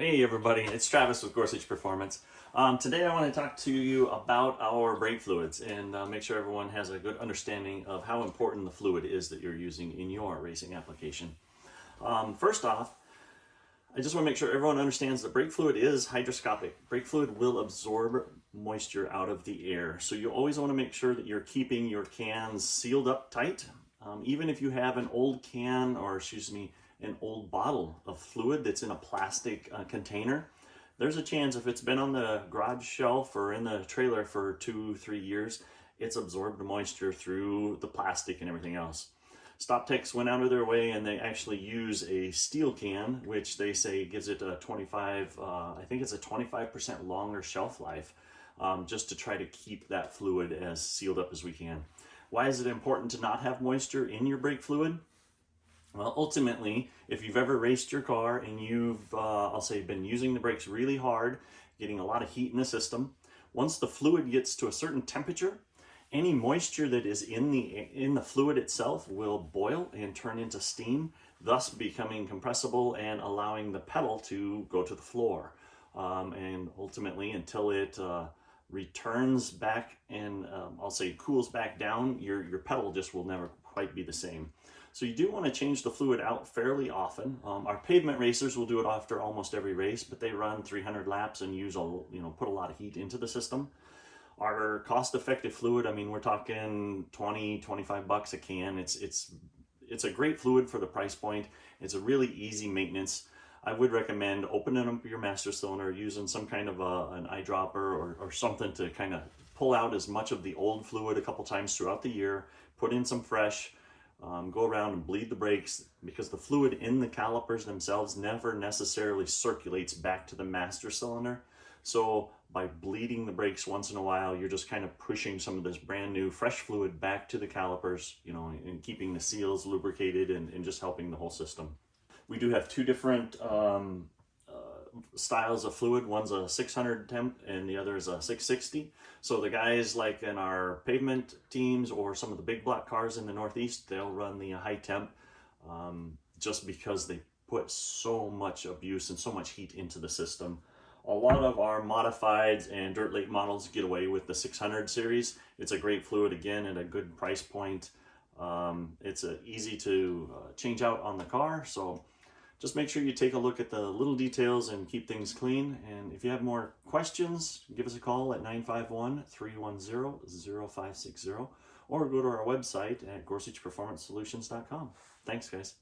Hey everybody, it's Travis with Gorsuch Performance. Today I want to talk to you about our brake fluids and make sure everyone has a good understanding of how important the fluid is that you're using in your racing application. First off, I just want to make sure everyone understands that brake fluid is hydroscopic. Brake fluid will absorb moisture out of the air, so you always want to make sure that you're keeping your cans sealed up tight. Even if you have an old can, or an old bottle of fluid that's in a plastic container, there's a chance if it's been on the garage shelf or in the trailer for 2-3 years, it's absorbed the moisture through the plastic and everything else. Stoptech went out of their way and they actually use a steel can, which they say gives it a 25% longer shelf life, just to try to keep that fluid as sealed up as we can. Why is it important to not have moisture in your brake fluid? Well, ultimately, if you've ever raced your car and you've, I'll say, been using the brakes really hard, getting a lot of heat in the system, once the fluid gets to a certain temperature, any moisture that is in the fluid itself will boil and turn into steam, thus becoming compressible and allowing the pedal to go to the floor. And ultimately, until it returns back and I'll say cools back down, your pedal just will never quite be the same. So you do want to change the fluid out fairly often. Our pavement racers will do it after almost every race, but they run 300 laps and put a lot of heat into the system. Our cost-effective fluid, I mean, we're talking 20-25 bucks a can. It's a great fluid for the price point. It's a really easy maintenance. I would recommend opening up your master cylinder, using some kind of an eyedropper or something to kind of pull out as much of the old fluid a couple times throughout the year, put in some fresh, go around and bleed the brakes, because the fluid in the calipers themselves never necessarily circulates back to the master cylinder. So by bleeding the brakes once in a while, you're just kind of pushing some of this brand new fresh fluid back to the calipers, and keeping the seals lubricated and just helping the whole system. We do have two different styles of fluid. One's a 600 temp and the other is a 660. So the guys like in our pavement teams or some of the big block cars in the Northeast, they'll run the high temp just because they put so much abuse and so much heat into the system. A lot of our modifieds and dirt late models get away with the 600 series. It's a great fluid, again, at a good price point. It's easy to change out on the car, so just make sure you take a look at the little details and keep things clean. And if you have more questions, give us a call at 951-310-0560 or go to our website at gorsuchperformancesolutions.com. Thanks, guys.